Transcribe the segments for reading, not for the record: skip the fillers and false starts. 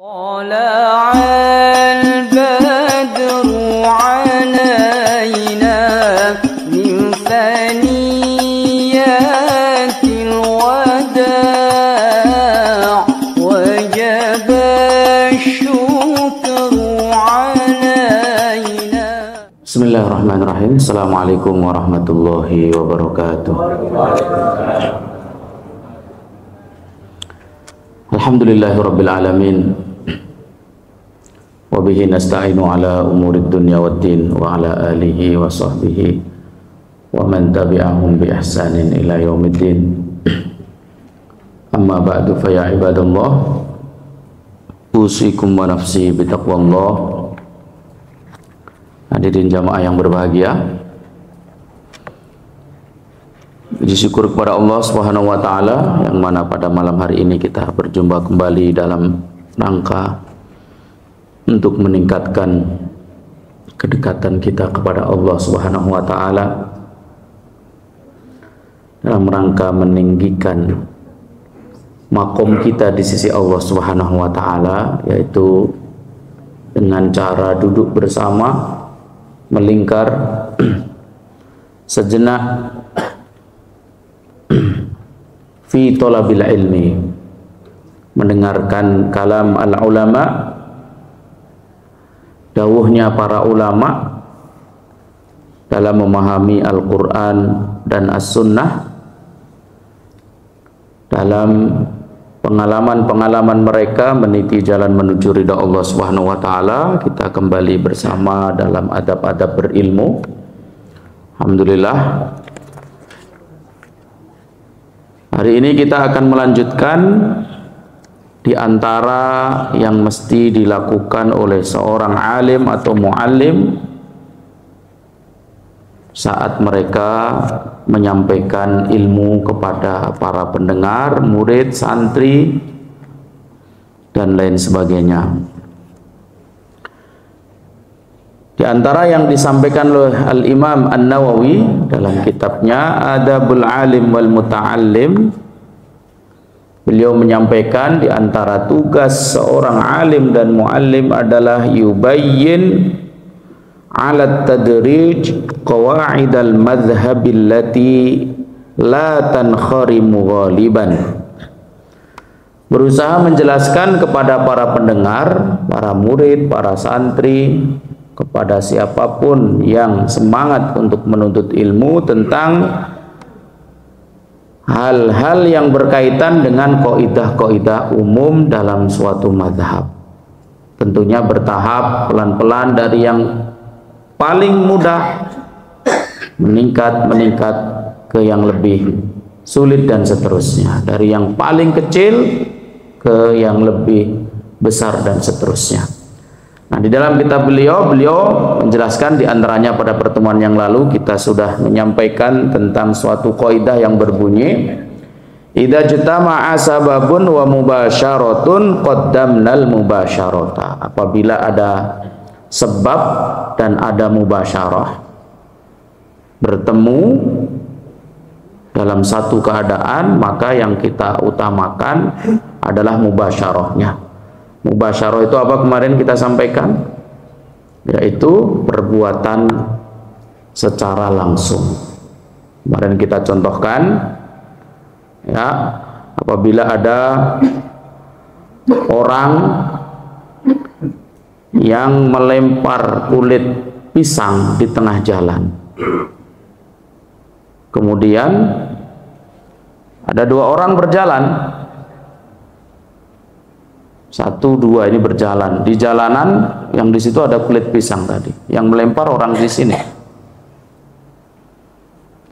طلع البدر علينا من ثنيات الوداع وجب الشكر علينا. Bismillahirrahmanirrahim. Assalamualaikum warahmatullahi wabarakatuh. Alhamdulillahirabbil alamin. Wa bihi nasta'inu ala umurid dunya waddin wa ala alihi wa sahbihi wa man tabi'ahum bi ihsanin ila yaumiddin. Amma ba'du fa ya ibadallah, usikum wa nafsi bi taqwallah. Hadirin jamaah yang berbahagia, puji syukur kepada Allah Subhanahu wa taala yang mana pada malam hari ini kita berjumpa kembali dalam rangka untuk meningkatkan kedekatan kita kepada Allah Subhanahu wa taala, dalam rangka meninggikan makom kita di sisi Allah Subhanahu wa taala, yaitu dengan cara duduk bersama, melingkar sejenak fi thalabil ilmi, mendengarkan kalam al-ulama, dawuhnya para ulama dalam memahami Al-Quran dan As-Sunnah, dalam pengalaman-pengalaman mereka meniti jalan menuju ridha Allah Subhanahu wa taala. Kita kembali bersama dalam adab-adab berilmu. Alhamdulillah, hari ini kita akan melanjutkan di antara yang mesti dilakukan oleh seorang alim atau muallim saat mereka menyampaikan ilmu kepada para pendengar, murid, santri, dan lain sebagainya. Di antara yang disampaikan oleh Al-Imam An-Nawawi dalam kitabnya Adabul Alim wal Muta'allim, beliau menyampaikan di antara tugas seorang alim dan muallim adalah yubayyin ala tadrij qawaid al-madhhab allati la tankharimu ghaliban, berusaha menjelaskan kepada para pendengar, para murid, para santri, kepada siapapun yang semangat untuk menuntut ilmu tentang hal-hal yang berkaitan dengan kaidah-kaidah umum dalam suatu mazhab. Tentunya bertahap, pelan-pelan, dari yang paling mudah meningkat ke yang lebih sulit dan seterusnya, dari yang paling kecil ke yang lebih besar dan seterusnya. Nah, di dalam kitab beliau menjelaskan, di antaranya pada pertemuan yang lalu kita sudah menyampaikan tentang suatu kaidah yang berbunyi idza jtama'a sababun wa mubasyaratun qaddamnal mubasyarata. Apabila ada sebab dan ada mubasyarah, bertemu dalam satu keadaan, maka yang kita utamakan adalah mubasyarahnya. Mubasyarah itu apa kemarin kita sampaikan? Yaitu perbuatan secara langsung. Kemarin kita contohkan, ya, apabila ada orang yang melempar kulit pisang di tengah jalan, kemudian ada dua orang berjalan, satu dua ini berjalan di jalanan yang di situ ada kulit pisang tadi, yang melempar orang di sini.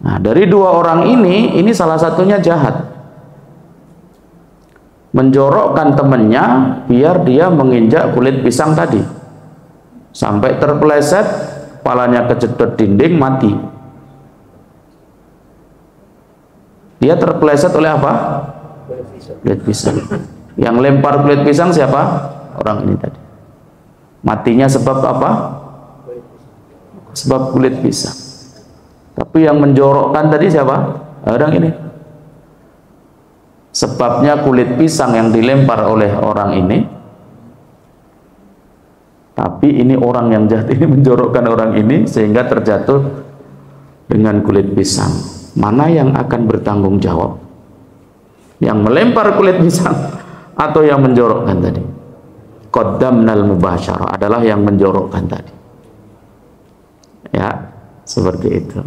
Nah, dari dua orang ini salah satunya jahat, menjorokkan temannya biar dia menginjak kulit pisang tadi sampai terpeleset, kepalanya kejedot dinding, mati. Dia terpeleset oleh apa? Kulit pisang. Yang lempar kulit pisang siapa? Orang ini tadi. Matinya sebab apa? Sebab kulit pisang. Tapi yang menjorokkan tadi siapa? Orang ini. Sebabnya kulit pisang yang dilempar oleh orang ini Tapi ini orang yang jahat ini menjorokkan orang ini sehingga terjatuh dengan kulit pisang. Mana yang akan bertanggung jawab? Yang melempar kulit pisang atau yang menjorokkan tadi? Qaddamnal mubasyarah adalah yang menjorokkan tadi. Ya, seperti itu.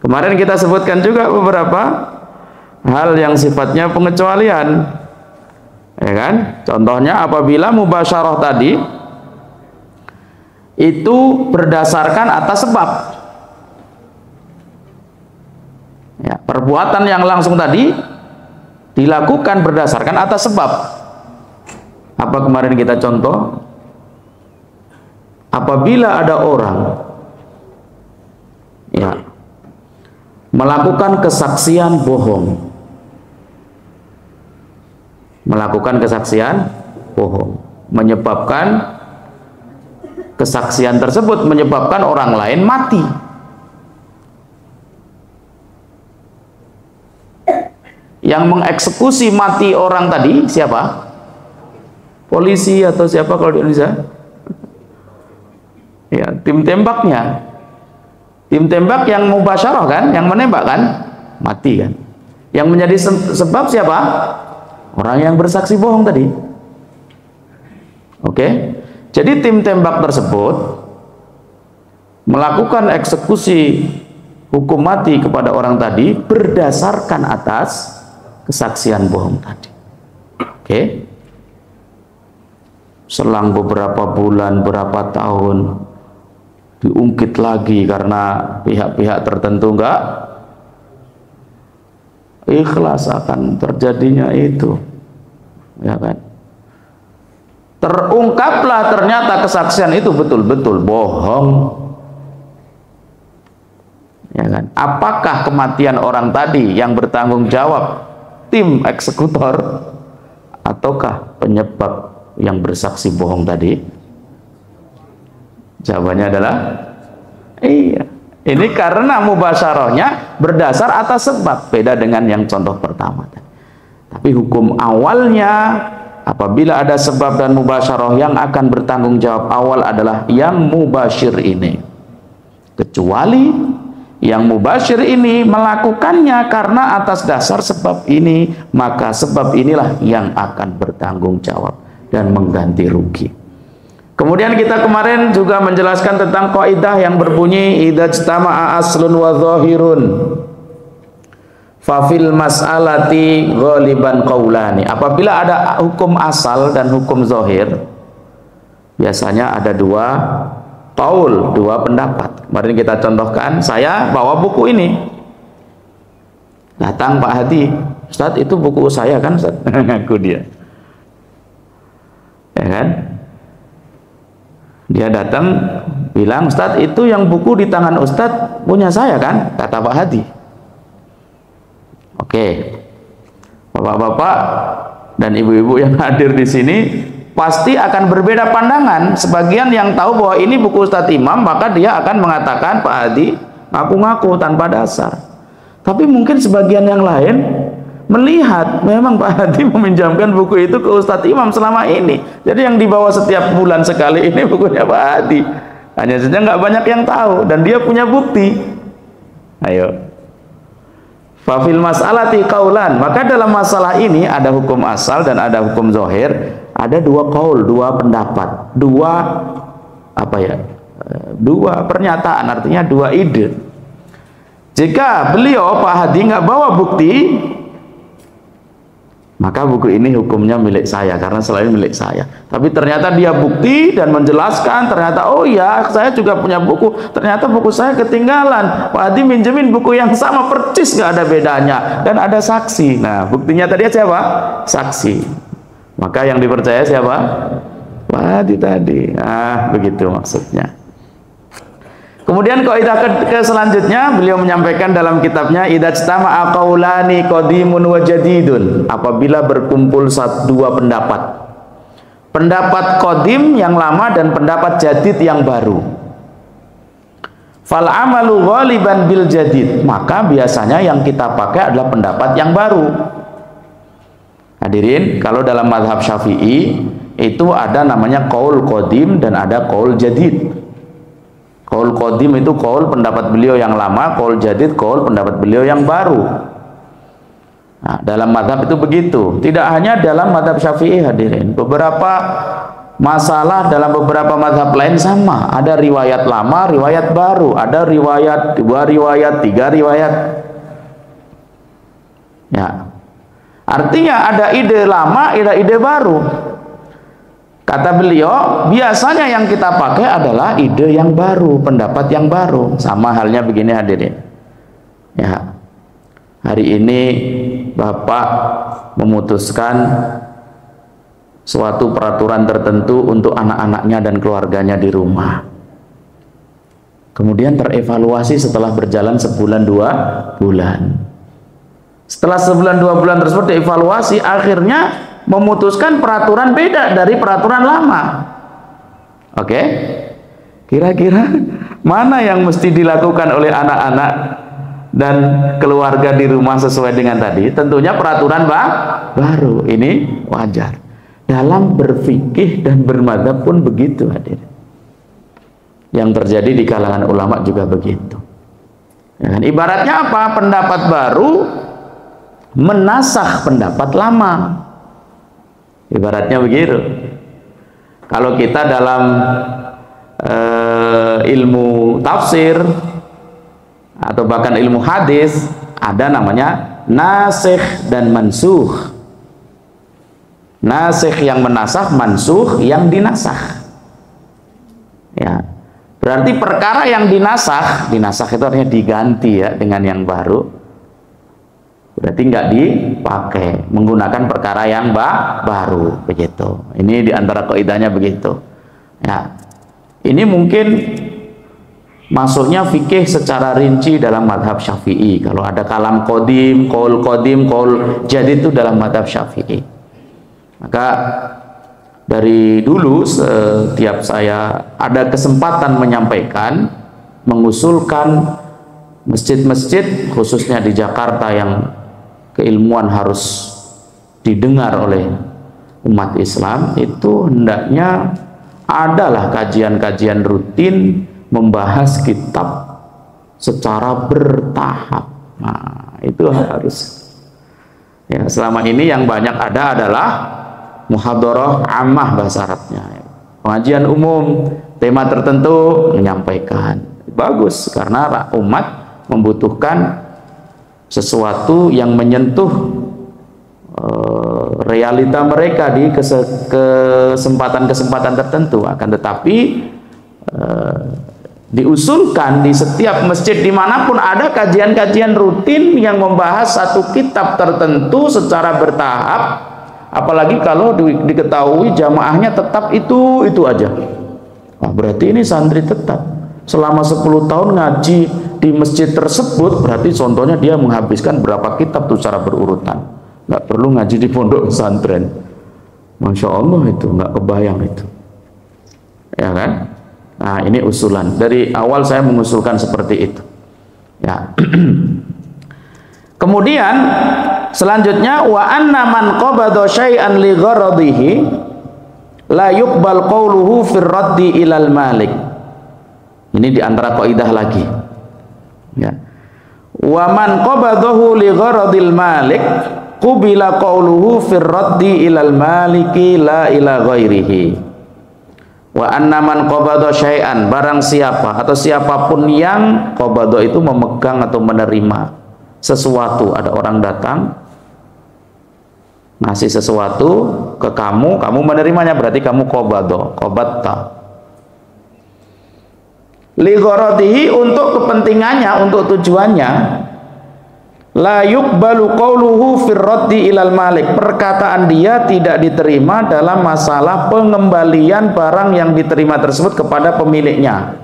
Kemarin kita sebutkan juga beberapa hal yang sifatnya pengecualian. Ya kan? Contohnya apabila mubasyarah tadi itu berdasarkan atas sebab. Ya, perbuatan yang langsung tadi dilakukan berdasarkan atas sebab. Apa kemarin kita contoh? Apabila ada orang ya melakukan kesaksian bohong, menyebabkan kesaksian tersebut menyebabkan orang lain mati. Yang mengeksekusi mati orang tadi siapa? Polisi atau siapa kalau di Indonesia? Ya, tim tembaknya. Tim tembak yang mubasyarah kan, yang menembak kan, mati kan. Yang menjadi sebab siapa? Orang yang bersaksi bohong tadi. Oke? Jadi tim tembak tersebut melakukan eksekusi hukum mati kepada orang tadi berdasarkan atas kesaksian bohong tadi. Oke? Selang beberapa bulan, berapa tahun diungkit lagi karena pihak-pihak tertentu enggak ikhlas akan terjadinya itu, ya kan? Terungkaplah ternyata kesaksian itu betul-betul bohong, ya kan? Apakah kematian orang tadi yang bertanggung jawab tim eksekutor ataukah penyebab yang bersaksi bohong tadi? Jawabannya adalah iya. Ini karena mubasyarahnya berdasar atas sebab, beda dengan yang contoh pertama. Tapi hukum awalnya apabila ada sebab dan mubasyarah, yang akan bertanggung jawab awal adalah yang mubasyir ini. Kecuali yang mubasyir ini melakukannya karena atas dasar sebab ini, maka sebab inilah yang akan bertanggung jawab dan mengganti rugi. Kemudian kita kemarin juga menjelaskan tentang kaidah yang berbunyi idza ijtama'a aslun wa dhahirun fa fil mas'alati ghaliban qaulani. Apabila ada hukum asal dan hukum zahir, biasanya ada dua qaul, dua pendapat. Kemarin kita contohkan, saya bawa buku ini. Datang Pak Hadi, Ustaz itu buku saya kan Ustaz? Ngaku dia. Ya kan? Dia datang bilang, Ustaz itu yang buku di tangan Ustaz punya saya kan? Kata Pak Hadi. Oke, bapak-bapak dan ibu-ibu yang hadir di sini pasti akan berbeda pandangan. Sebagian yang tahu bahwa ini buku Ustaz Imam, maka dia akan mengatakan Pak Hadi ngaku-ngaku tanpa dasar. Tapi mungkin sebagian yang lain melihat memang Pak Hadi meminjamkan buku itu ke Ustadz Imam selama ini. Jadi yang dibawa setiap bulan sekali ini bukunya Pak Hadi. Hanya saja nggak banyak yang tahu dan dia punya bukti. Ayo. Fafil mas'alati qaulan. Maka dalam masalah ini ada hukum asal dan ada hukum zahir. Ada dua qaul, dua pendapat, dua apa ya? Dua pernyataan, artinya dua ide. Jika beliau Pak Hadi nggak bawa bukti, maka buku ini hukumnya milik saya karena selain milik saya. Tapi ternyata dia bukti dan menjelaskan, ternyata oh ya saya juga punya buku, ternyata buku saya ketinggalan, Pak Hadi minjemin buku yang sama persis, nggak ada bedanya, dan ada saksi. Nah buktinya tadi siapa? Saksi. Maka yang dipercaya siapa? Pak Hadi tadi. Nah begitu maksudnya. Kemudian kaidah ke selanjutnya beliau menyampaikan dalam kitabnya idza ijtama'a qaulani qadimun wa jadidun. Apabila berkumpul dua pendapat. Pendapat qadim yang lama dan pendapat jadid yang baru. Fal amalu ghaliban bil jadid. Maka biasanya yang kita pakai adalah pendapat yang baru. Hadirin, kalau dalam mazhab Syafi'i itu ada namanya qaul qadim dan ada qaul jadid. Qaul qadim itu qaul pendapat beliau yang lama, qaul jadid qaul pendapat beliau yang baru. Nah, dalam mazhab itu begitu. Tidak hanya dalam mazhab Syafi'i hadirin. Beberapa masalah dalam beberapa mazhab lain sama. Ada riwayat lama, riwayat baru. Ada riwayat, 2 riwayat, 3 riwayat. Ya. Artinya ada ide lama, ada ide baru. Kata beliau, biasanya yang kita pakai adalah ide yang baru, pendapat yang baru. Sama halnya begini hadirin. Ya. Hari ini Bapak memutuskan suatu peraturan tertentu untuk anak-anaknya dan keluarganya di rumah. Kemudian terevaluasi setelah berjalan sebulan 2 bulan. Setelah sebulan 2 bulan tersebut dievaluasi, akhirnya memutuskan peraturan beda dari peraturan lama. Oke? Kira-kira mana yang mesti dilakukan oleh anak-anak dan keluarga di rumah sesuai dengan tadi? Tentunya peraturan baru. Ini wajar. Dalam berfikih dan bermadzhab pun begitu hadir. Yang terjadi di kalangan ulama juga begitu. Dan ibaratnya apa? Pendapat baru menasakh pendapat lama. Ibaratnya begitu. Kalau kita dalam ilmu tafsir atau bahkan ilmu hadis, ada namanya nasikh dan mansukh. Nasikh yang menasakh, mansukh yang dinasakh. Ya. Berarti perkara yang dinasakh itu artinya diganti ya dengan yang baru. Berarti nggak dipakai, menggunakan perkara yang baru, begitu. Ini diantara kaidahnya begitu. Ya, ini mungkin masuknya fikih secara rinci dalam madhab Syafi'i. Kalau ada kalam qadim, qaul jadid itu dalam madhab Syafi'i. Maka dari dulu setiap saya ada kesempatan menyampaikan, mengusulkan masjid-masjid khususnya di Jakarta yang keilmuan harus didengar oleh umat Islam, itu hendaknya adalah kajian-kajian rutin membahas kitab secara bertahap. Nah, itu harus. Ya, selama ini yang banyak ada adalah muhadharah ammah bahasa Arabnya. Pengajian umum, tema tertentu menyampaikan. Bagus karena umat membutuhkan sesuatu yang menyentuh realita mereka di kesempatan-kesempatan tertentu. Akan tetapi diusulkan di setiap masjid dimanapun ada kajian-kajian rutin yang membahas satu kitab tertentu secara bertahap, apalagi kalau diketahui jamaahnya tetap itu aja. Nah, berarti ini santri tetap selama 10 tahun ngaji di masjid tersebut, berarti contohnya dia menghabiskan berapa kitab tuh secara berurutan. Nggak perlu ngaji di pondok pesantren. Masya Allah, itu nggak kebayang itu, ya kan? Nah, ini usulan dari awal saya mengusulkan seperti itu. Ya. Kemudian selanjutnya wa anna man qabada syai'an li gharadihi la yuqbal qawluhu fir raddi ilal malik. Ini diantara kaidah lagi. Ya. Wa man qabadahu li gharadil malik qubila qawluhu fir raddi ilal maliki la ila ghairihi. Wa anna man qabada syai'an, barang siapa atau siapapun yang qabada itu memegang atau menerima sesuatu, ada orang datang ngasih sesuatu ke kamu menerimanya, berarti kamu qabadta. Li gharadihi, untuk kepentingannya, untuk tujuannya, la yuqbalu qawluhu fir raddi ilal malik, perkataan dia tidak diterima dalam masalah pengembalian barang yang diterima tersebut kepada pemiliknya.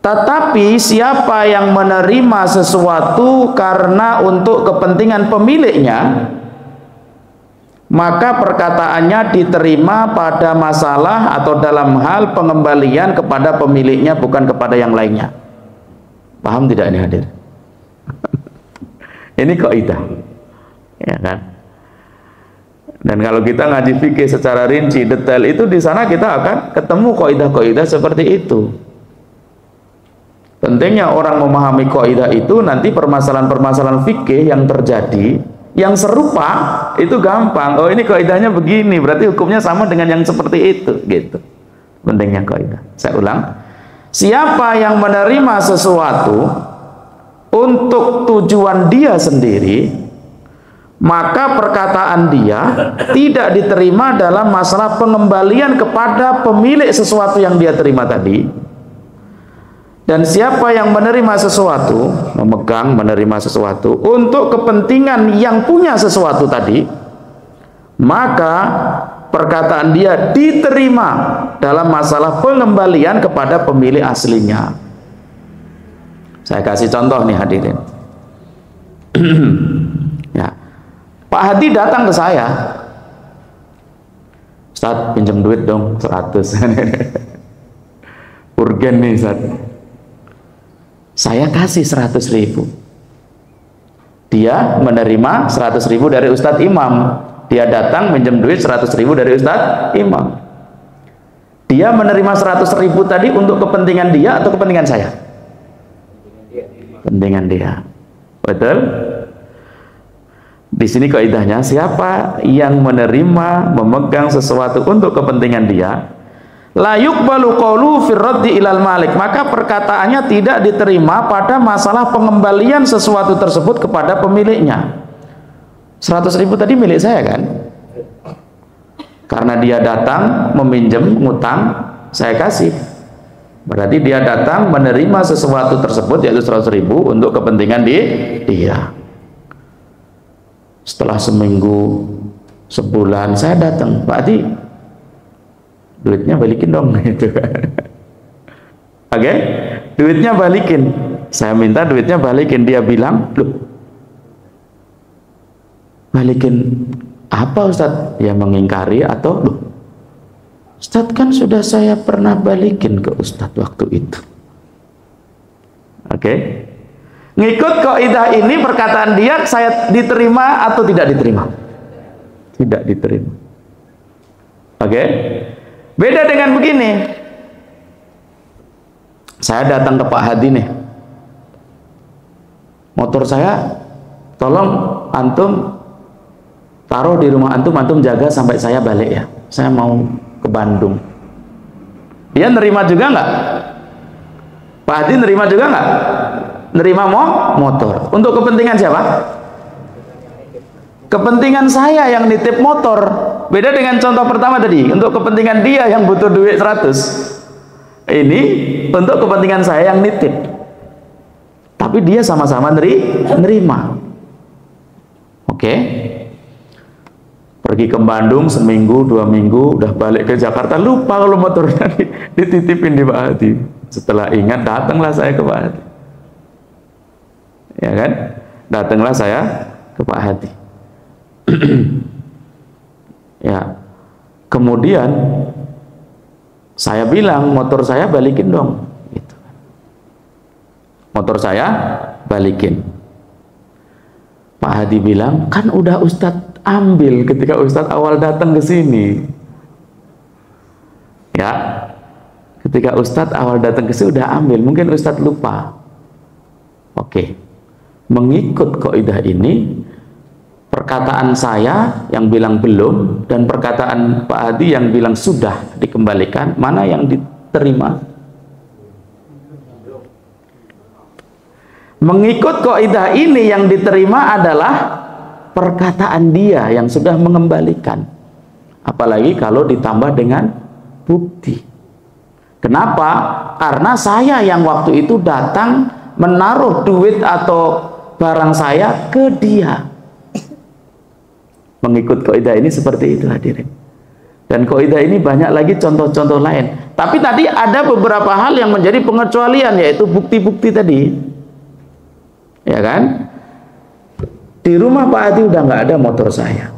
Tetapi siapa yang menerima sesuatu karena untuk kepentingan pemiliknya, maka perkataannya diterima pada masalah atau dalam hal pengembalian kepada pemiliknya, bukan kepada yang lainnya. Paham tidak ini hadir? Ini kaidah, ya kan? Dan kalau kita ngaji fikih secara rinci, detail itu, di sana kita akan ketemu kaidah-kaidah seperti itu. Pentingnya orang memahami kaidah itu, nanti permasalahan-permasalahan fikih yang terjadi, yang serupa, itu gampang. Oh, ini kaidahnya begini, berarti hukumnya sama dengan yang seperti itu, gitu. Pentingnya kaidah. Saya ulang. Siapa yang menerima sesuatu untuk tujuan dia sendiri, maka perkataan dia tidak diterima dalam masalah pengembalian kepada pemilik sesuatu yang dia terima tadi. Dan siapa yang menerima sesuatu, menerima sesuatu untuk kepentingan yang punya sesuatu tadi, maka perkataan dia diterima dalam masalah pengembalian kepada pemilik aslinya. Saya kasih contoh nih hadirin. Ya. Pak Hadi datang ke saya, Ustaz pinjam duit dong 100. Urgen nih Ustaz. Saya kasih 100.000. Dia menerima 100.000 dari Ustadz Imam. Dia datang minjem duit 100.000 dari Ustadz Imam. Dia menerima 100.000 tadi untuk kepentingan dia atau kepentingan saya? Kepentingan dia. Betul? Di sini kaidahnya, siapa yang menerima, memegang sesuatu untuk kepentingan dia, la yuqbalu qawlu fi raddi ilal malik, maka perkataannya tidak diterima pada masalah pengembalian sesuatu tersebut kepada pemiliknya. 100.000 tadi milik saya kan? Karena dia datang meminjam, ngutang, saya kasih. Berarti dia datang menerima sesuatu tersebut, yaitu 100.000 untuk kepentingan dia. Setelah seminggu, sebulan, saya datang, Pak Adi, duitnya balikin dong, gitu. Oke, duitnya balikin. Saya minta duitnya balikin. Dia bilang, loh, balikin apa Ustadz? Dia mengingkari atau, loh, Ustadz kan sudah saya pernah balikin ke Ustadz waktu itu. Oke. Ngikut kaidah ini, perkataan dia saya diterima atau tidak diterima? Tidak diterima. Oke. Beda dengan begini. Saya datang ke Pak Hadi nih. Motor saya tolong antum taruh di rumah antum, antum jaga sampai saya balik ya. Saya mau ke Bandung. Dia nerima juga nggak? Pak Hadi nerima juga nggak? Nerima motor. Untuk kepentingan siapa? Kepentingan saya yang nitip motor. Beda dengan contoh pertama tadi. Untuk kepentingan dia yang butuh duit 100. Ini untuk kepentingan saya yang nitip. Tapi dia sama-sama nerima. Oke. Pergi ke Bandung seminggu, 2 minggu, udah balik ke Jakarta, lupa kalau motornya dititipin di Pak Hadi. Setelah ingat, datanglah saya ke Pak Hadi. Ya kan? Datanglah saya ke Pak Hadi. Ya. Kemudian saya bilang, motor saya balikin dong. Gitu. Motor saya balikin. Pak Hadi bilang, kan udah Ustadz ambil ketika Ustadz awal datang ke sini. Ya. Ketika Ustadz awal datang ke sini udah ambil, mungkin Ustadz lupa. Oke. Mengikut kaidah ini, perkataan saya yang bilang belum dan perkataan Pak Hadi yang bilang sudah dikembalikan, mana yang diterima? Mengikut kaidah ini yang diterima adalah perkataan dia yang sudah mengembalikan. Apalagi kalau ditambah dengan bukti. Kenapa? Karena saya yang waktu itu datang menaruh duit atau barang saya ke dia. Mengikut kaidah ini seperti itu hadirin. Dan kaidah ini banyak lagi contoh-contoh lain. Tapi tadi ada beberapa hal yang menjadi pengecualian, yaitu bukti-bukti tadi. Ya kan? Di rumah Pak Hadi udah nggak ada motor saya.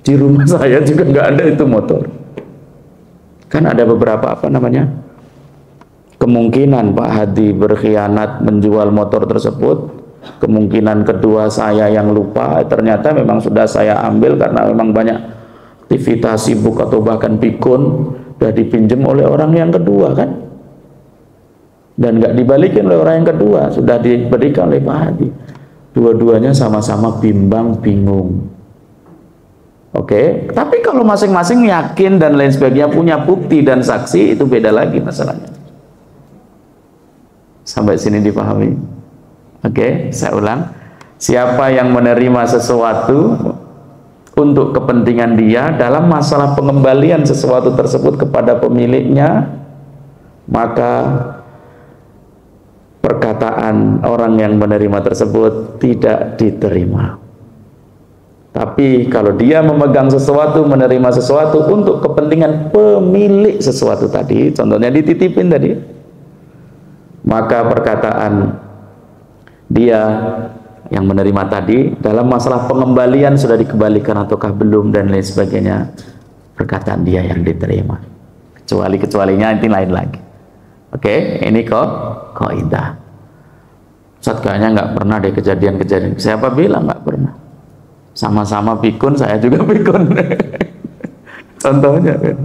Di rumah saya juga nggak ada itu motor. Kan ada beberapa kemungkinan Pak Hadi berkhianat menjual motor tersebut. Kemungkinan kedua saya yang lupa, ternyata memang sudah saya ambil karena memang banyak aktivitas sibuk atau bahkan pikun sudah dipinjam oleh orang yang kedua kan, dan nggak dibalikin oleh orang yang kedua, sudah diberikan oleh Pak Hadi. Dua-duanya sama-sama bimbang, bingung. Oke, tapi kalau masing-masing yakin dan lain sebagainya, punya bukti dan saksi, itu beda lagi masalahnya. Sampai sini dipahami? Oke, saya ulang. Siapa yang menerima sesuatu untuk kepentingan dia dalam masalah pengembalian sesuatu tersebut kepada pemiliknya, maka perkataan orang yang menerima tersebut tidak diterima. Tapi kalau dia memegang sesuatu, menerima sesuatu untuk kepentingan pemilik sesuatu tadi, contohnya dititipin tadi, maka perkataan dia yang menerima tadi dalam masalah pengembalian sudah dikembalikan ataukah belum dan lain sebagainya, perkataan dia yang diterima. Kecualinya itu lain lagi. Oke, ini kaidah. Ustaz kayaknya nggak pernah deh kejadian-kejadian. Siapa bilang nggak pernah? Sama-sama pikun, saya juga pikun. Contohnya kan,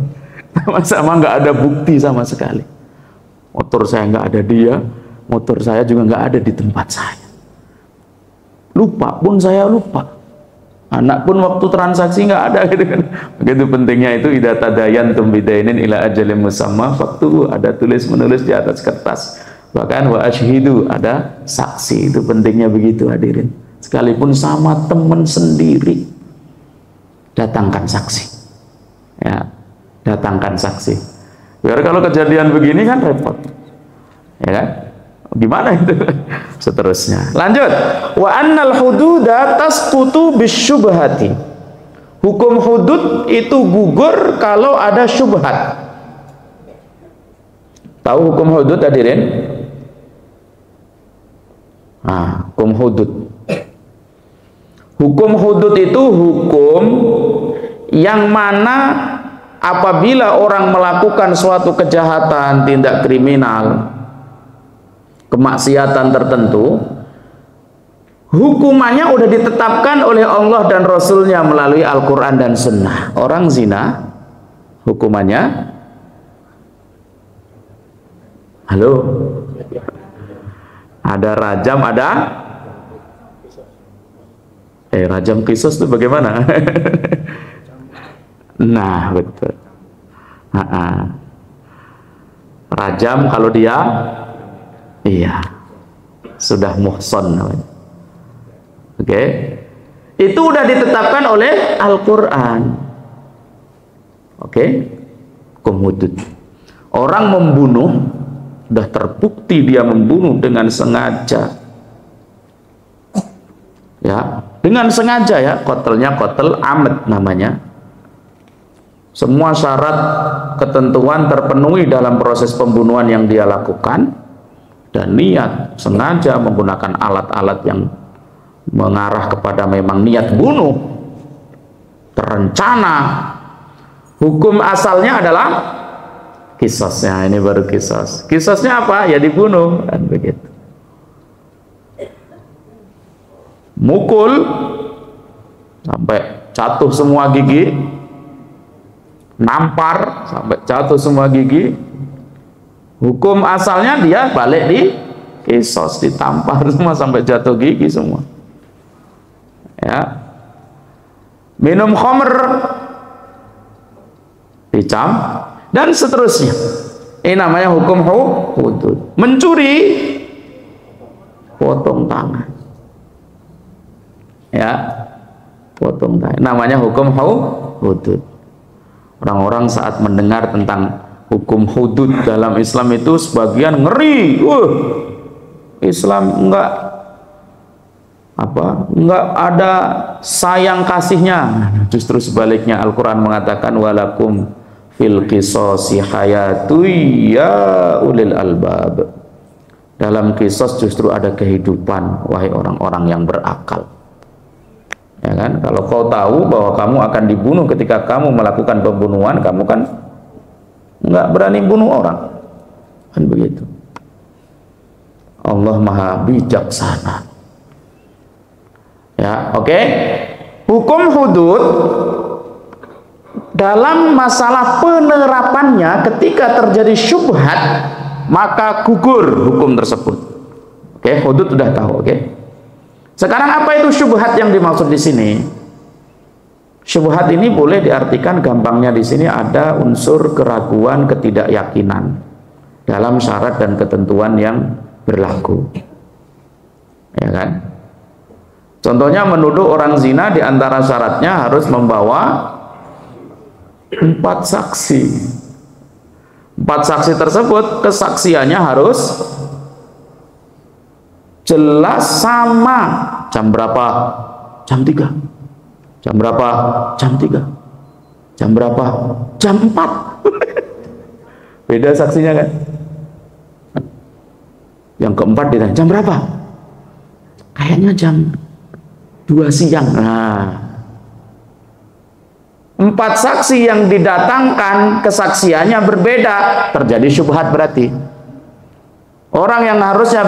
sama-sama nggak ada bukti sama sekali. Motor saya nggak ada dia, motor saya juga nggak ada di tempat saya. Lupa pun saya lupa, anak pun waktu transaksi nggak ada gitu kan. Begitu pentingnya itu, idza tadayantum bidainin ila ajalin musamma faktubu, ada tulis menulis di atas kertas, bahkan wa asyhidu, ada saksi. Itu pentingnya begitu hadirin, sekalipun sama teman sendiri, datangkan saksi ya, datangkan saksi. Biar kalau kejadian begini kan repot ya kan, gimana itu seterusnya. Lanjut, wa annal hududa tasqutu bisyubhati. Hukum hudud itu gugur kalau ada syubhat. Tahu hukum hudud hadirin? Nah, hukum hudud. Hukum hudud itu hukum yang mana apabila orang melakukan suatu kejahatan, tindak kriminal, kemaksiatan tertentu, hukumannya udah ditetapkan oleh Allah dan Rasulnya melalui Al-Quran dan Sunnah. Orang zina, hukumannya, halo, ada rajam, ada rajam qisas itu bagaimana? Nah, betul. Rajam kalau dia iya sudah muhson namanya. Oke, itu udah ditetapkan oleh Al-Quran. Oke, hukum hudud. Orang membunuh, sudah terbukti dia membunuh dengan sengaja ya, dengan sengaja ya, kotelnya kotel amad namanya. Semua syarat ketentuan terpenuhi dalam proses pembunuhan yang dia lakukan, dan niat sengaja menggunakan alat-alat yang mengarah kepada memang niat bunuh terencana, hukum asalnya adalah qisasnya. Ini baru qisas. Qisasnya apa? Ya dibunuh kan begitu. Mukul sampai jatuh semua gigi, nampar sampai jatuh semua gigi, hukum asalnya dia balik di qisas, ditampar semua sampai jatuh gigi semua ya. Minum khamr dicam dan seterusnya, ini namanya hukum hudud. Mencuri potong tangan ya, potong tangan, namanya hukum hudud. Orang-orang saat mendengar tentang hukum hudud dalam Islam itu sebagian ngeri, Islam enggak ada sayang kasihnya. Justru sebaliknya, Al-Quran mengatakan walakum fil qisasi hayatu ya ulil albab. Dalam qisas justru ada kehidupan, wahai orang-orang yang berakal. Ya kan, kalau kau tahu bahwa kamu akan dibunuh ketika kamu melakukan pembunuhan, kamu kan nggak berani bunuh orang kan begitu. Allah maha bijaksana ya. Oke, hukum hudud dalam masalah penerapannya ketika terjadi syubhat maka gugur hukum tersebut. Oke, hudud sudah tahu. Oke. Sekarang apa itu syubhat yang dimaksud di sini? Syubhat ini boleh diartikan gampangnya di sini ada unsur keraguan, ketidakyakinan dalam syarat dan ketentuan yang berlaku. Ya kan? Contohnya menuduh orang zina di antara syaratnya harus membawa 4 saksi. 4 saksi tersebut kesaksiannya harus jelas sama. Jam berapa? Jam 3. Jam berapa? Jam 3. Jam berapa? Jam 4. Beda saksinya kan? Yang keempat ditanya, jam berapa? Kayaknya jam 2 siang. Nah, 4 saksi yang didatangkan kesaksiannya berbeda, terjadi syubhat berarti. Orang yang harusnya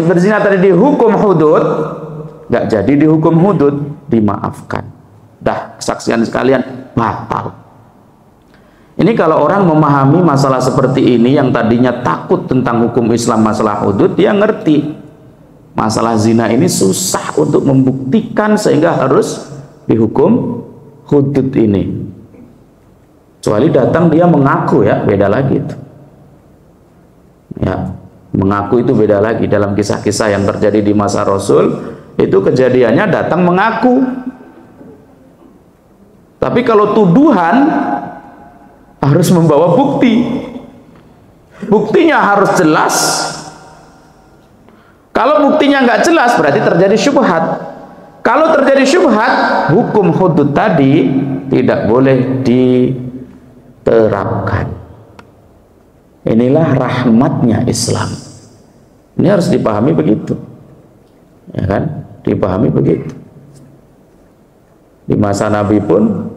berzina tadi dihukum hudud, nggak jadi dihukum hudud, dimaafkan. Dah, kesaksian sekalian batal. Ini kalau orang memahami masalah seperti ini yang tadinya takut tentang hukum Islam masalah hudud, dia ngerti masalah zina ini susah untuk membuktikan sehingga harus dihukum hudud ini. Kecuali datang dia mengaku, ya beda lagi itu. Ya, mengaku itu beda lagi. Dalam kisah-kisah yang terjadi di masa Rasul itu kejadiannya datang mengaku. Tapi kalau tuduhan harus membawa bukti. Buktinya harus jelas. Kalau buktinya nggak jelas berarti terjadi syubhat. Kalau terjadi syubhat, hukum hudud tadi tidak boleh diterapkan. Inilah rahmatnya Islam. Ini harus dipahami begitu. Ya kan? Dipahami begitu. Di masa Nabi pun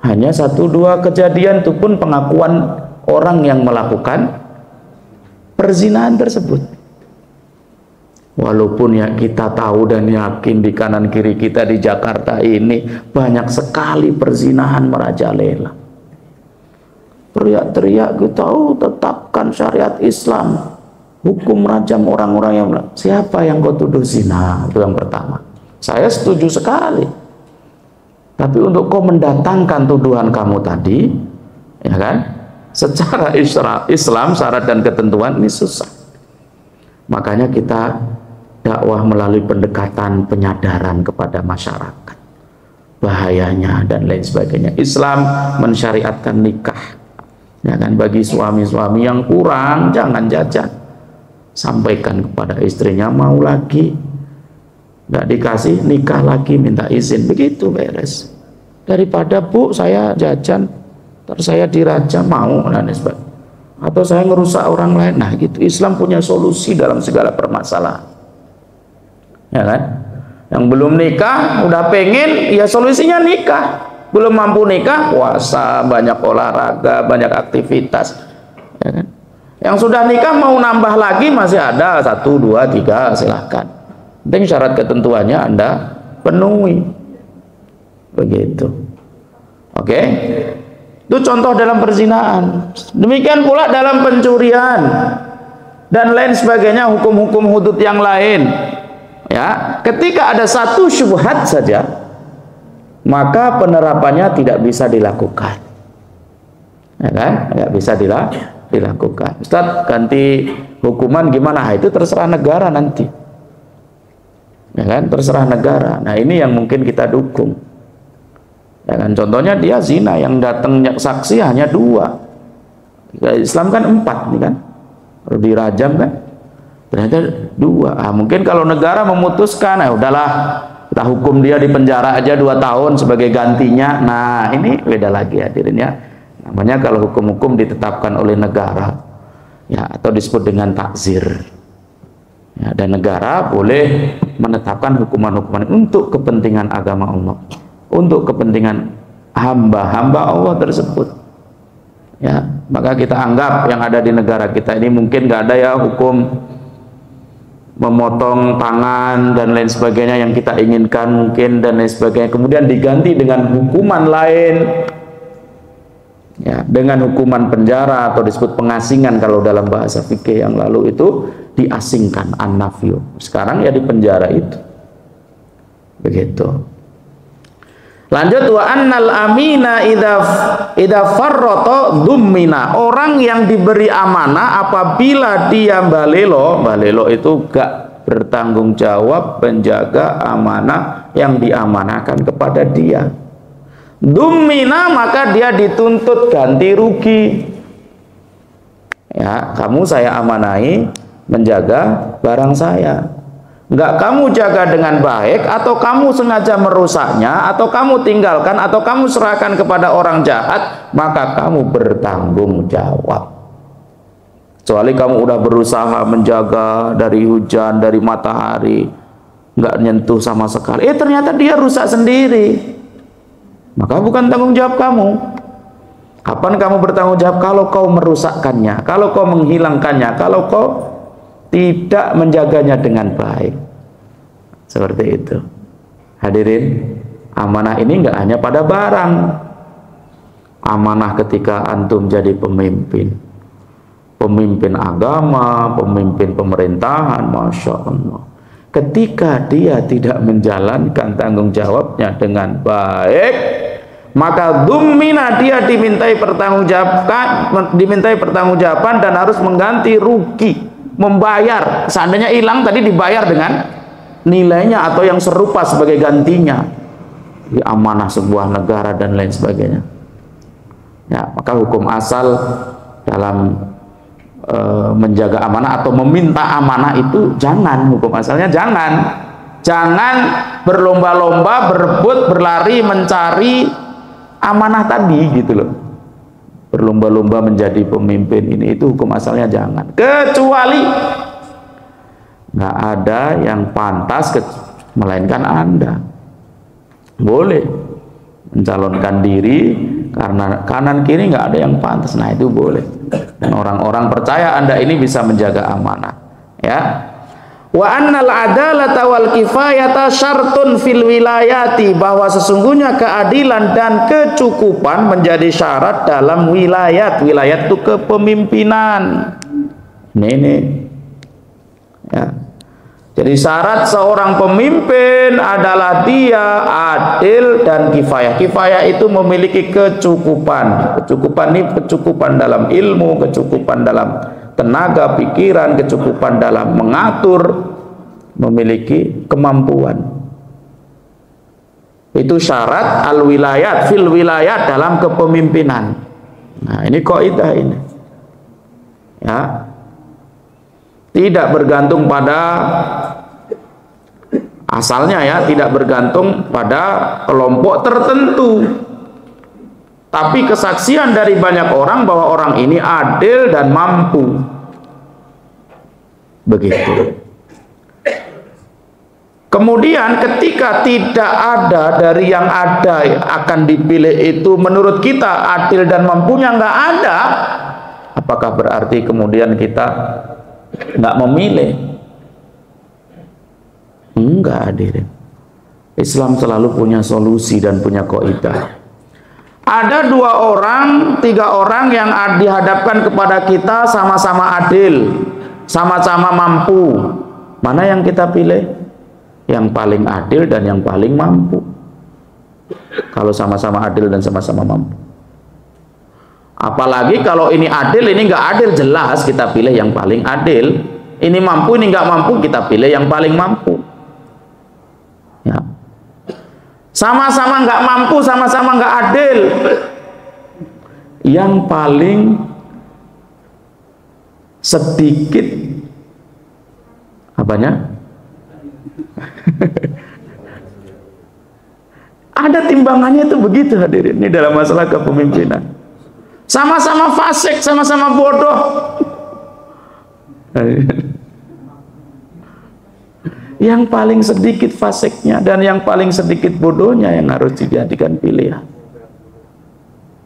hanya 1-2 kejadian itu pun pengakuan orang yang melakukan perzinahan tersebut. Walaupun ya kita tahu dan yakin di kanan kiri kita di Jakarta ini banyak sekali perzinahan merajalela. Teriak-teriak kita tahu tetapkan syariat Islam, hukum rajam orang-orang yang siapa yang kau tuduh zina, itu yang pertama. Saya setuju sekali. Tapi untuk kau mendatangkan tuduhan kamu tadi, ya kan, secara Islam syarat dan ketentuan ini susah. Makanya kita dakwah melalui pendekatan penyadaran kepada masyarakat, bahayanya dan lain sebagainya. Islam mensyariatkan nikah, ya kan, bagi suami-suami yang kurang jangan jajan, sampaikan kepada istrinya, mau lagi nggak dikasih, nikah lagi, minta izin, begitu beres. Daripada bu saya jajan terus saya dirajam, mau dan sebagainya, atau saya ngerusak orang lain. Nah gitu, Islam punya solusi dalam segala permasalahan, ya kan. Yang belum nikah udah pengen, ya solusinya nikah. Belum mampu nikah, puasa, banyak olahraga, banyak aktivitas, ya kan. Yang sudah nikah mau nambah lagi masih ada 1, 2, 3, silahkan. Penting syarat ketentuannya Anda penuhi. Begitu. Oke. Itu contoh dalam perzinahan. Demikian pula dalam pencurian dan lain sebagainya, hukum-hukum hudud yang lain. Ya, ketika ada satu syubhat saja, maka penerapannya tidak bisa dilakukan. Ya kan? Tidak bisa dilakukan. Ustaz, ganti hukuman gimana? Itu terserah negara nanti. Ya kan, terserah negara. Nah ini yang mungkin kita dukung. Ya kan, contohnya dia zina, yang datang saksi hanya 2. Islam kan 4 nih kan, baru dirajam kan, ternyata 2. Mungkin kalau negara memutuskan, udahlah kita hukum dia di penjara aja 2 tahun sebagai gantinya. Nah ini beda lagi hadirin ya. Namanya kalau hukum-hukum ditetapkan oleh negara, ya, atau disebut dengan takzir. Ya, dan negara boleh menetapkan hukuman-hukuman untuk kepentingan agama Allah, untuk kepentingan hamba-hamba Allah tersebut. Ya, maka kita anggap yang ada di negara kita ini mungkin nggak ada ya hukum memotong tangan dan lain sebagainya yang kita inginkan mungkin dan lain sebagainya, kemudian diganti dengan hukuman lain Ya, dengan hukuman penjara atau disebut pengasingan kalau dalam bahasa fikih yang lalu itu diasingkan, an-nafyu. Sekarang ya di penjara itu. Begitu. Lanjut, wa annal amina idza farrata dummina. Orang yang diberi amanah apabila dia balelo itu gak bertanggung jawab menjaga amanah yang diamanahkan kepada dia. Dummina, maka dia dituntut ganti rugi. Ya, kamu saya amanahi menjaga barang saya. Enggak kamu jaga dengan baik, atau kamu sengaja merusaknya, atau kamu tinggalkan, atau kamu serahkan kepada orang jahat, maka kamu bertanggung jawab. Kecuali kamu udah berusaha menjaga dari hujan, dari matahari, enggak nyentuh sama sekali, ternyata dia rusak sendiri, maka bukan tanggung jawab kamu. Kapan kamu bertanggung jawab? Kalau kau merusakkannya, kalau kau menghilangkannya, kalau kau tidak menjaganya dengan baik. Seperti itu. Hadirin, amanah ini enggak hanya pada barang. Amanah ketika antum jadi pemimpin, pemimpin agama, pemimpin pemerintahan, Masya Allah, ketika dia tidak menjalankan tanggung jawabnya dengan baik, maka dummina, dia dimintai pertanggungjawaban dan harus mengganti rugi, membayar. Seandainya hilang tadi, dibayar dengan nilainya atau yang serupa sebagai gantinya. Di amanah sebuah negara dan lain sebagainya. Ya, maka hukum asal dalam menjaga amanah atau meminta amanah itu jangan, hukum asalnya jangan berlomba-lomba, berebut, berlari mencari amanah tadi gitu loh. Berlomba-lomba menjadi pemimpin ini, itu hukum asalnya jangan. Kecuali nggak ada yang pantas melainkan Anda. Boleh mencalonkan diri karena kanan kiri nggak ada yang pantas, nah itu boleh. Dan orang-orang percaya Anda ini bisa menjaga amanah. Ya. Wa annal adalata wal kifayata syartun fil wilayati, bahwa sesungguhnya keadilan dan kecukupan menjadi syarat dalam wilayat. Wilayat itu kepemimpinan. Ini. Ya. Jadi syarat seorang pemimpin adalah dia adil dan kifayah. Kifayah itu memiliki kecukupan. Kecukupan ini kecukupan dalam ilmu, kecukupan dalam tenaga, pikiran, kecukupan dalam mengatur, memiliki kemampuan. Itu syarat al-wilayat, fil wilayat, dalam kepemimpinan. Nah, ini kaidah ini. Ya. Tidak bergantung pada asalnya, ya, tidak bergantung pada kelompok tertentu. Tapi kesaksian dari banyak orang bahwa orang ini adil dan mampu. Begitu. Kemudian ketika tidak ada dari yang ada akan dipilih itu menurut kita adil dan mampunya nggak ada, apakah berarti kemudian kita nggak memilih? Enggak, hadirin. Islam selalu punya solusi dan punya kaidah. Ada 2 orang, 3 orang yang dihadapkan kepada kita sama-sama adil, sama-sama mampu. Mana yang kita pilih? Yang paling adil dan yang paling mampu. Kalau sama-sama adil dan sama-sama mampu. Apalagi kalau ini adil, ini nggak adil, jelas kita pilih yang paling adil. Ini mampu, ini nggak mampu, kita pilih yang paling mampu. Ya. Sama-sama nggak mampu, sama-sama nggak adil, yang paling sedikit apanya? Ada timbangannya itu begitu, hadirin. Ini dalam masalah kepemimpinan. Sama-sama fasik, sama-sama bodoh. Yang paling sedikit fasiknya dan yang paling sedikit bodohnya yang harus dijadikan pilihan.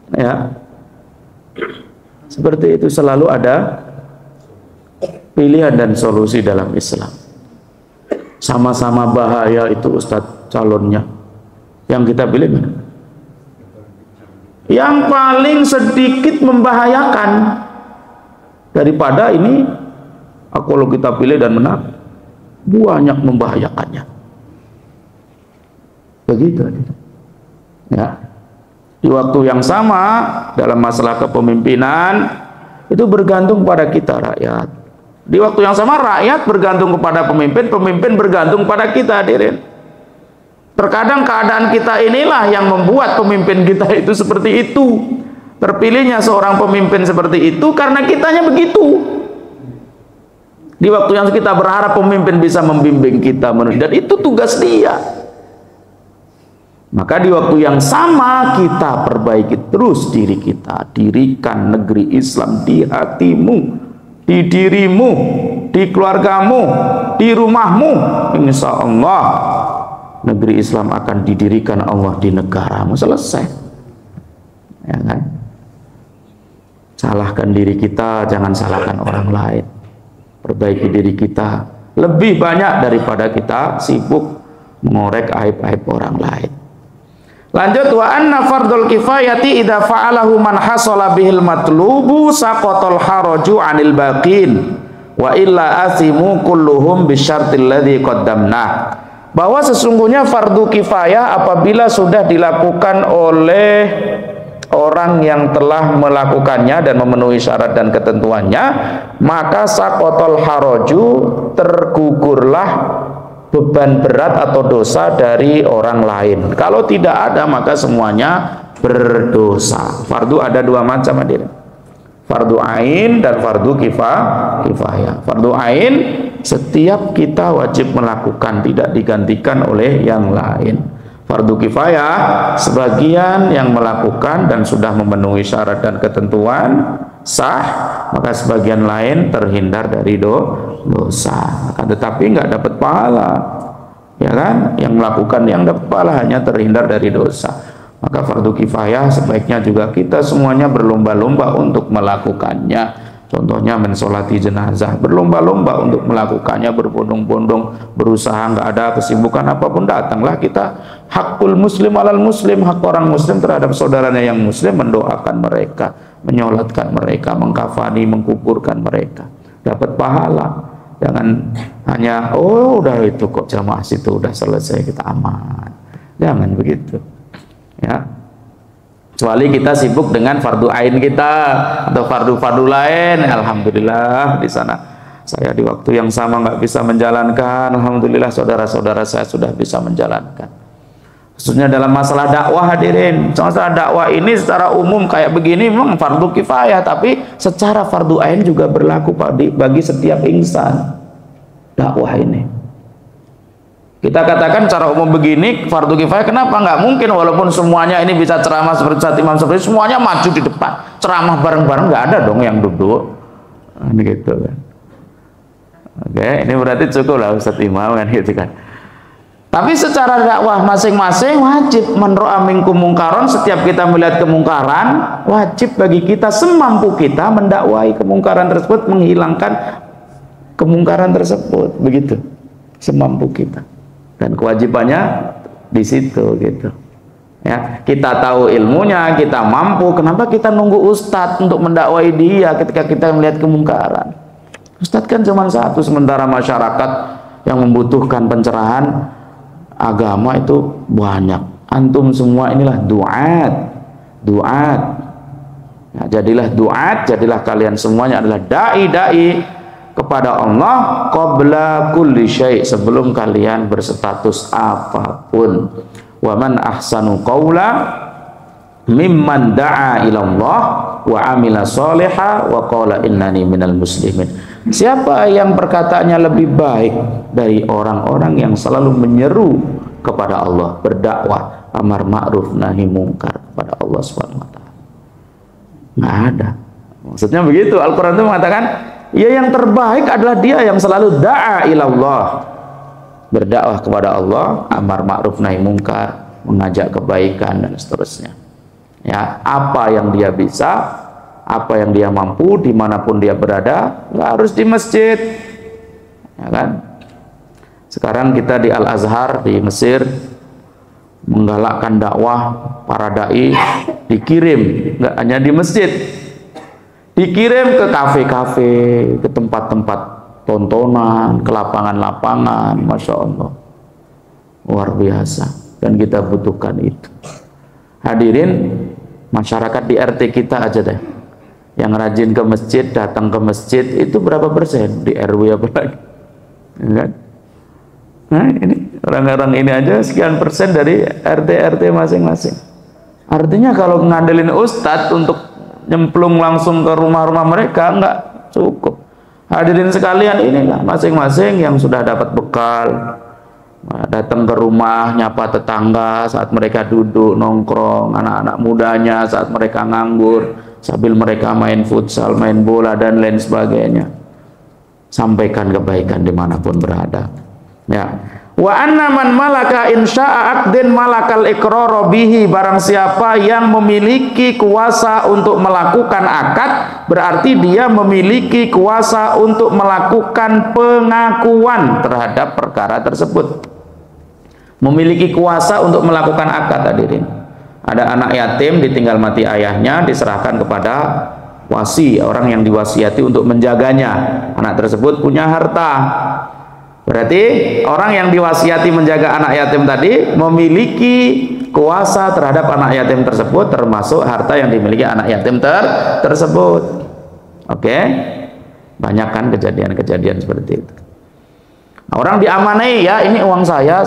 Ya. Seperti itu, selalu ada pilihan dan solusi dalam Islam. Sama-sama bahaya itu Ustadz calonnya. Yang kita pilih mana? yang paling sedikit membahayakan daripada ini. Kalau kita pilih dan menang, banyak membahayakannya. Begitu. Ya. Di waktu yang sama dalam masalah kepemimpinan itu bergantung pada kita rakyat. Di waktu yang sama rakyat bergantung kepada pemimpin, pemimpin bergantung pada kita, hadirin. Terkadang keadaan kita inilah yang membuat pemimpin kita itu seperti itu. Terpilihnya seorang pemimpin seperti itu karena kitanya begitu. Di waktu yang kita berharap pemimpin bisa membimbing kita, dan itu tugas dia. Maka di waktu yang sama kita perbaiki terus diri kita. Dirikan negeri Islam di hatimu, di dirimu, di keluargamu, di rumahmu. Insya Allah negeri Islam akan didirikan Allah di negaramu. Selesai. Ya kan? Salahkan diri kita, jangan salahkan orang lain. Perbaiki diri kita lebih banyak daripada kita sibuk mengorek aib-aib orang lain. Lanjut, wa anna fardul kifayati idza fa'alahu man hasala bihil matlubu saqatal haraju 'anil baqin wa illa asimu kulluhum bisyartil ladzi qaddamna. Bahwa sesungguhnya fardu kifayah apabila sudah dilakukan oleh orang yang telah melakukannya dan memenuhi syarat dan ketentuannya, maka saqatal haraju, tergugurlah beban berat atau dosa dari orang lain. Kalau tidak ada maka semuanya berdosa. Fardu ada dua macam, hadirin. Fardu ain dan fardu kifayah. Fardu ain setiap kita wajib melakukan, tidak digantikan oleh yang lain. Fardu kifayah sebagian yang melakukan dan sudah memenuhi syarat dan ketentuan sah, maka sebagian lain terhindar dari dosa. Akan tetapi nggak dapat pahala, ya kan? Yang melakukan yang dapat pahala hanya terhindar dari dosa. Maka fardu kifayah sebaiknya juga kita semuanya berlomba-lomba untuk melakukannya. Contohnya mensolati jenazah, berlomba-lomba untuk melakukannya, berbondong-bondong, berusaha, nggak ada kesibukan apapun, datanglah kita. Hakul muslim alal muslim, hak orang muslim terhadap saudaranya yang muslim, mendoakan mereka, menyolatkan mereka, mengkafani, mengkuburkan mereka, dapat pahala. Jangan hanya oh udah itu kok jamaah situ udah selesai kita aman, jangan begitu, ya. Kecuali kita sibuk dengan fardu ain kita atau fardu-fardu lain. Alhamdulillah di sana saya di waktu yang sama nggak bisa menjalankan. Alhamdulillah saudara-saudara saya sudah bisa menjalankan. Khususnya dalam masalah dakwah, hadirin. Masalah dakwah ini secara umum kayak begini memang fardu kifayah, tapi secara fardu ain juga berlaku bagi setiap insan. Dakwah ini. Kita katakan secara umum begini, fardu kifayah, kenapa nggak mungkin walaupun semuanya ini bisa ceramah seperti saat Imam seperti semuanya maju di depan ceramah bareng-bareng, nggak ada dong yang duduk ini gitu kan. Oke, ini berarti cukup lah Ustadz Imam kan gitu kan. Tapi secara dakwah masing-masing wajib menro'a minkum mungkaron, setiap kita melihat kemungkaran wajib bagi kita semampu kita mendakwai kemungkaran tersebut, menghilangkan kemungkaran tersebut, begitu semampu kita. Dan kewajibannya di situ gitu. Ya, kita tahu ilmunya, kita mampu. Kenapa kita nunggu ustadz untuk mendakwai dia ketika kita melihat kemungkaran? Ustadz kan cuma satu, sementara masyarakat yang membutuhkan pencerahan agama itu banyak. Antum semua inilah duat. Ya, jadilah duat, jadilah kalian semuanya adalah dai kepada Allah qabla kulli syai', sebelum kalian berstatus apapun. Wa man ahsanu qawla mimman da'a ila Allah wa amila sholiha wa qala innani minal muslimin. Siapa yang perkataannya lebih baik dari orang-orang yang selalu menyeru kepada Allah, berdakwah, amar ma'ruf nahi mungkar kepada Allah Subhanahu wa taala? Nggak ada. Maksudnya begitu, Al-Qur'an itu mengatakan ya yang terbaik adalah dia yang selalu da'a ilallah, berdakwah kepada Allah, amar ma'ruf nahi mungkar, mengajak kebaikan dan seterusnya. Ya, apa yang dia bisa, apa yang dia mampu, dimanapun dia berada, nggak harus di masjid, ya kan? Sekarang kita di Al-Azhar di Mesir, menggalakkan dakwah para dai dikirim, nggak hanya di masjid, dikirim ke kafe-kafe, ke tempat-tempat tontonan, ke lapangan-lapangan. Masya Allah, luar biasa, dan kita butuhkan itu. Hadirin, masyarakat di RT kita aja deh yang rajin ke masjid, datang ke masjid, itu berapa persen? Di RW apalagi, enggak? Nah, ini orang-orang ini aja sekian persen dari RT masing-masing. Artinya kalau ngandelin ustadz untuk nyemplung langsung ke rumah-rumah mereka nggak cukup. Hadirin sekalian, inilah masing-masing yang sudah dapat bekal, datang ke rumah, nyapa tetangga saat mereka duduk nongkrong, anak-anak mudanya saat mereka nganggur, sambil mereka main futsal, main bola dan lain sebagainya. Sampaikan kebaikan dimanapun berada. Ya, wa anna man malaka insya'a aqdin malakal iqrara bihi, barang siapa yang memiliki kuasa untuk melakukan akad, berarti dia memiliki kuasa untuk melakukan pengakuan terhadap perkara tersebut. Memiliki kuasa untuk melakukan akad. Hadirin, ada anak yatim ditinggal mati ayahnya, diserahkan kepada wasi, orang yang diwasiati untuk menjaganya. Anak tersebut punya harta. Berarti orang yang diwasiati menjaga anak yatim tadi memiliki kuasa terhadap anak yatim tersebut, termasuk harta yang dimiliki anak yatim tersebut. Oke? Banyak kan kejadian-kejadian seperti itu. Nah, orang diamanai, ya ini uang saya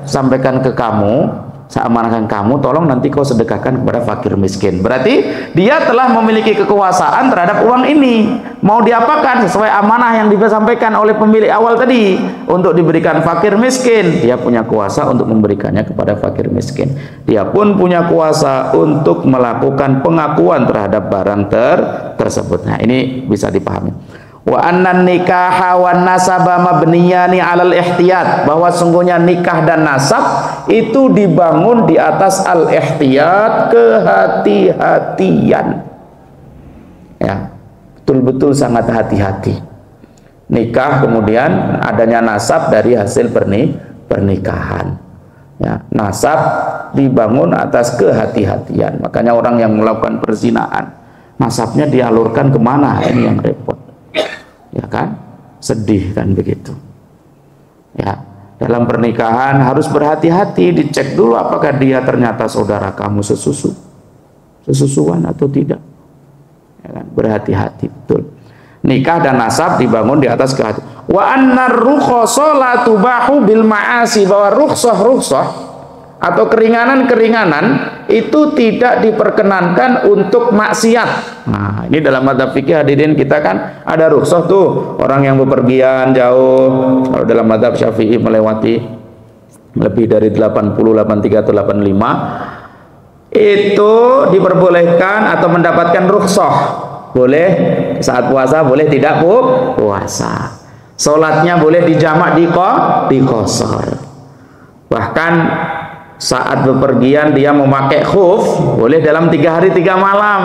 sampaikan ke kamu, saya amanahkan kamu, tolong nanti kau sedekahkan kepada fakir miskin. Berarti dia telah memiliki kekuasaan terhadap uang ini. Mau diapakan sesuai amanah yang disampaikan oleh pemilik awal tadi, untuk diberikan fakir miskin. Dia punya kuasa untuk memberikannya kepada fakir miskin. Dia pun punya kuasa untuk melakukan pengakuan terhadap barang tersebut. Nah, ini bisa dipahami. Wa annan nikaha wan nasaba mabniyani 'alal ihtiyat, bahwa sungguhnya nikah dan nasab itu dibangun di atas al-ihtiyat, kehati-hatian. Ya, betul-betul sangat hati-hati. Nikah kemudian adanya nasab dari hasil pernikahan. Ya, nasab dibangun atas kehati-hatian. Makanya orang yang melakukan perzinahan, nasabnya dialurkan kemana? Ini yang repot. Ya kan, sedih kan begitu. Ya, dalam pernikahan harus berhati-hati, dicek dulu apakah dia ternyata saudara kamu sesusuan atau tidak. Ya kan? Berhati-hati betul. Nikah dan nasab dibangun di atas kehati. Wa annar rukhsa la tubahu bil ma'asi, bahwa rukhsah atau keringanan-keringanan itu tidak diperkenankan untuk maksiat. Nah, ini dalam madzhab fikih hadirin kita kan ada rukhsah tuh, orang yang bepergian jauh. Kalau dalam madzhab Syafi'i melewati lebih dari 80, 83 atau 85, itu diperbolehkan atau mendapatkan rukhsah. Boleh saat puasa, boleh tidak puasa. Sholatnya boleh dijamak di qashar. Bahkan saat bepergian dia memakai khuf, boleh dalam 3 hari 3 malam.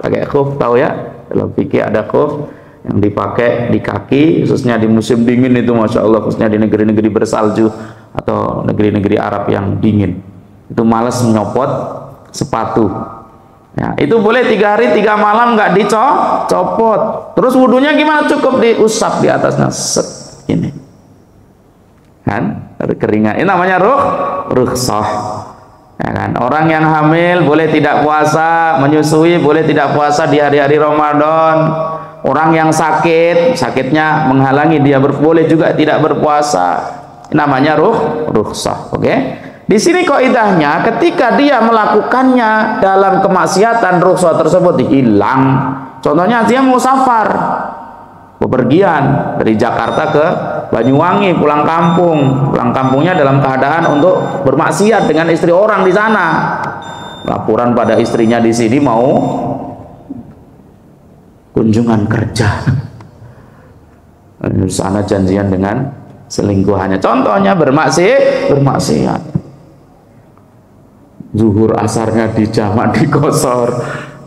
Pakai khuf, tahu ya? Dalam fikih ada khuf yang dipakai di kaki, khususnya di musim dingin itu, masya Allah, khususnya di negeri-negeri bersalju atau negeri-negeri Arab yang dingin. Itu malas menyopot sepatu. Ya, itu boleh 3 hari 3 malam nggak dicopot. Terus wudhunya gimana? Cukup diusap di atasnya, set ini. Kan? Dari keringat. Ini namanya rukhsah. Ya kan? Orang yang hamil boleh tidak puasa, menyusui boleh tidak puasa di hari-hari Ramadan. Orang yang sakitnya menghalangi dia boleh juga tidak berpuasa. Ini namanya rukhsah. Oke? Di sini kaidahnya, ketika dia melakukannya dalam kemaksiatan, rukhsah tersebut hilang. Contohnya dia mau safar, bepergian dari Jakarta ke Banyuwangi, pulang kampungnya dalam keadaan untuk bermaksiat dengan istri orang di sana. Laporan pada istrinya di sini mau kunjungan kerja. Di sana janjian dengan selingkuhannya. Contohnya bermaksiat. Zuhur asarnya dijamak di qashar.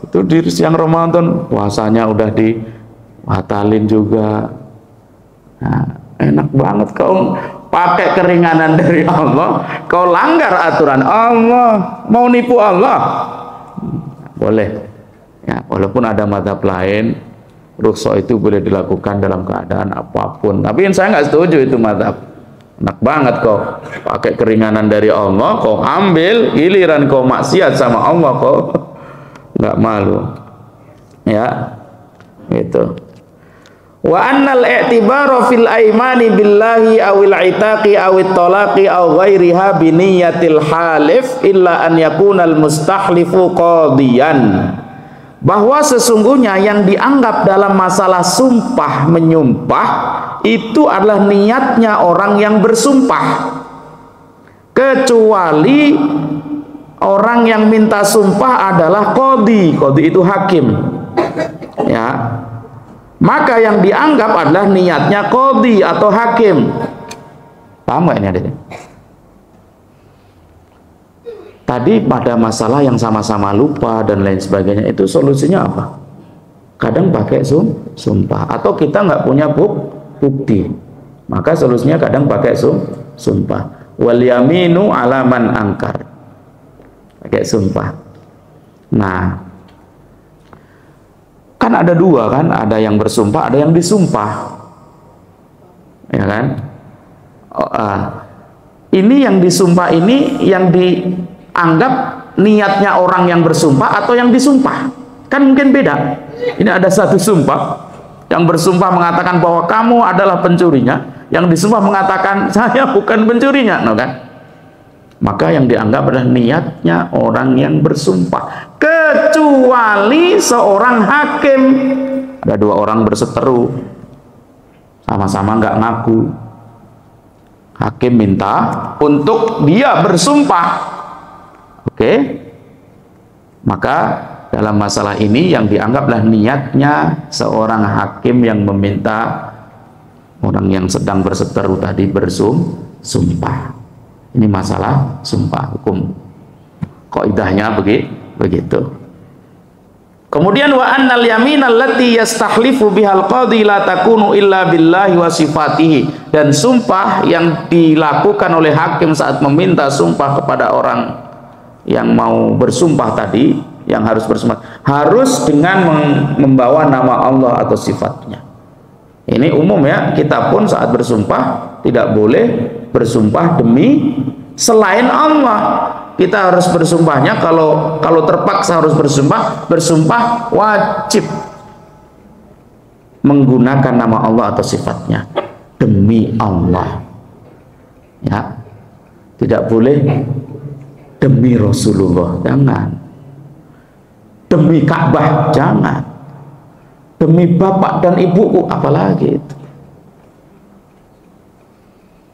Itu di siang Ramadan puasanya udah dibatalin juga. Nah, enak banget pakai keringanan dari Allah, kau langgar aturan Allah, mau nipu Allah, boleh. Ya, walaupun ada mazhab lain, rukhsah itu boleh dilakukan dalam keadaan apapun. Tapi saya nggak setuju itu mazhab. Enak banget kau pakai keringanan dari Allah, kau ambil, giliran kau maksiat sama Allah, kau nggak malu. Ya, itu. Wa annal i'tibara fil aimani billahi awil itaqi awit talaqi aw ghairiha bi niyyatil halif illa an yakuna al mustahlifu qadiyan, bahwa sesungguhnya yang dianggap dalam masalah sumpah menyumpah itu adalah niatnya orang yang bersumpah, kecuali orang yang minta sumpah adalah qadhi. Qadhi itu hakim, ya. Maka yang dianggap adalah niatnya qadhi atau hakim. Paham nggak ini adanya? Tadi pada masalah yang sama-sama lupa dan lain sebagainya, itu solusinya apa? Kadang pakai sumpah, atau kita nggak punya bukti, maka solusinya kadang pakai sumpah. Wal yaminu ala man angkar, pakai sumpah. Nah, kan ada dua kan, ada yang bersumpah, ada yang disumpah, ya kan? Ini yang disumpah ini yang dianggap niatnya orang yang bersumpah atau yang disumpah, kan mungkin beda. Ini ada satu sumpah, yang bersumpah mengatakan bahwa kamu adalah pencurinya, yang disumpah mengatakan saya bukan pencurinya, no kan? Maka yang dianggap adalah niatnya orang yang bersumpah, kecuali seorang hakim. Ada dua orang berseteru, sama-sama nggak ngaku. Hakim minta untuk dia bersumpah, oke? Maka dalam masalah ini yang dianggaplah niatnya seorang hakim yang meminta orang yang sedang berseteru tadi bersumpah. Ini masalah sumpah hukum. Qaidahnya begitu. Kemudian wa annal yamin allati yastahlifu bihal qadhi la takunu illa billahi wa sifatihi, dan sumpah yang dilakukan oleh hakim saat meminta sumpah kepada orang yang mau bersumpah tadi, yang harus bersumpah harus dengan membawa nama Allah atau sifatnya. Ini umum ya, kita pun saat bersumpah tidak boleh bersumpah demi selain Allah. Kita harus bersumpahnya, kalau terpaksa harus bersumpah wajib menggunakan nama Allah atau sifatnya, demi Allah, ya. Tidak boleh demi Rasulullah, jangan. Demi Ka'bah, jangan. Demi bapak dan ibuku, apalagi itu.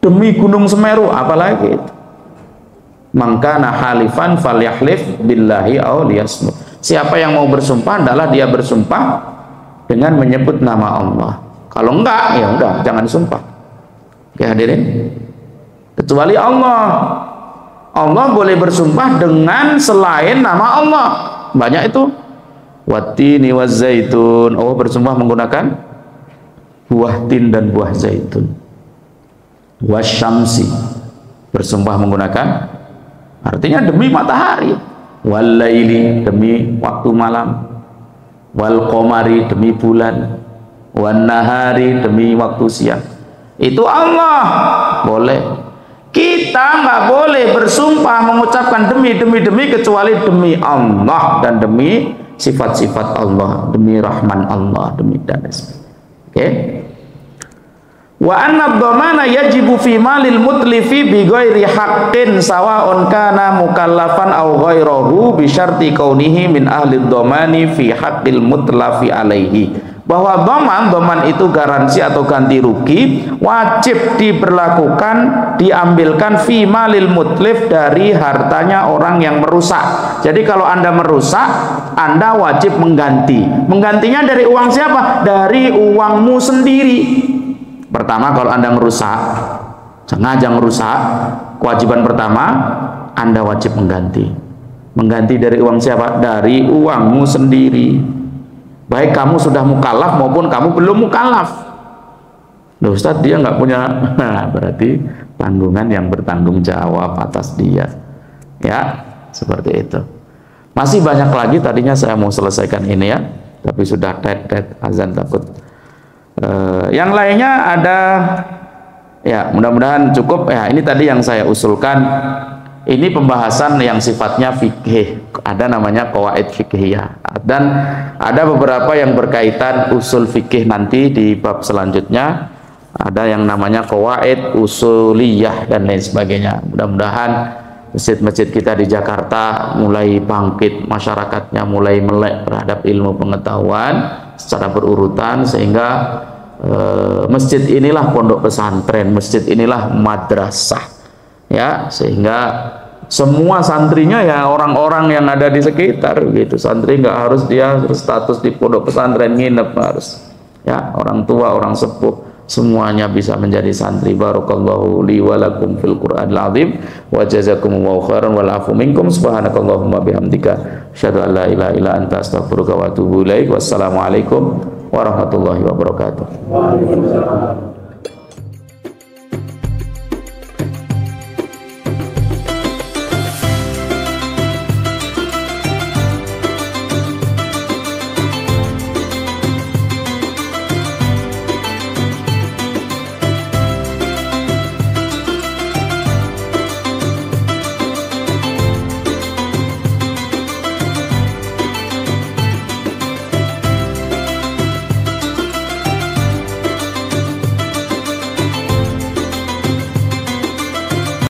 Demi Gunung Semeru, apalagi itu. Mangkana halifan falyahlif billahi aw liyasmut. Siapa yang mau bersumpah adalah dia bersumpah dengan menyebut nama Allah. Kalau enggak, ya enggak, jangan sumpah. Oke hadirin. Kecuali Allah. Allah boleh bersumpah dengan selain nama Allah. Banyak itu. Wattini wazzaitun. Allah bersumpah menggunakan buah tin dan buah zaitun. Wasyamsi, bersumpah menggunakan, artinya demi matahari. Walaili, demi waktu malam. Wal qamari, demi bulan. Wan nahari, demi waktu siang. Itu Allah boleh. Kita nggak boleh bersumpah mengucapkan demi kecuali demi Allah dan demi sifat-sifat Allah, demi Rahman Allah, demi dan sebagainya. Oke? Wa anna dhamana yajibu fi malil mutlifi bi ghairi haqqin sawa'un kana mukallafan aw ghairahu bi syarti kaunihi min ahli dhamani fi haqqil mutlafi alaihi. Bahwa dhaman itu garansi atau ganti rugi wajib diberlakukan, diambilkan fi malil mutlif, dari hartanya orang yang merusak. Jadi kalau Anda merusak, Anda wajib mengganti. Menggantinya dari uang siapa? Dari uangmu sendiri. Pertama, kalau Anda merusak, sengaja merusak, kewajiban pertama Anda wajib mengganti. Mengganti dari uang siapa? Dari uangmu sendiri. Baik kamu sudah mukallaf maupun kamu belum mukallaf. Loh Ustaz, dia nggak punya, nah berarti tanggungan yang bertanggung jawab atas dia. Ya, seperti itu. Masih banyak lagi, tadinya saya mau selesaikan ini ya, tapi sudah tet azan takut. Yang lainnya ada, ya mudah-mudahan cukup ya. Ini tadi yang saya usulkan. Ini pembahasan yang sifatnya fikih, ada namanya qawaid fiqhiyah, dan ada beberapa yang berkaitan usul fikih nanti di bab selanjutnya, ada yang namanya qawaid usuliyah dan lain sebagainya. Mudah-mudahan masjid-masjid kita di Jakarta mulai bangkit, masyarakatnya mulai melek terhadap ilmu pengetahuan secara berurutan, sehingga masjid inilah pondok pesantren, masjid inilah madrasah, ya, sehingga semua santrinya ya orang-orang yang ada di sekitar gitu. Santri nggak harus dia status di pondok pesantren nginep, harus ya orang tua, orang sepuh, semuanya bisa menjadi santri. Barakallahu li wa lakum fil Qur'anil azim wa jazakumullahu khairan wal afu minkum. Subhanakallahumma bihamdika asyhadu an la ilaha illa anta astaghfiruka wa atubu ilaik. Wassalamualaikum warahmatullahi wabarakatuh. Waalaikumsalam.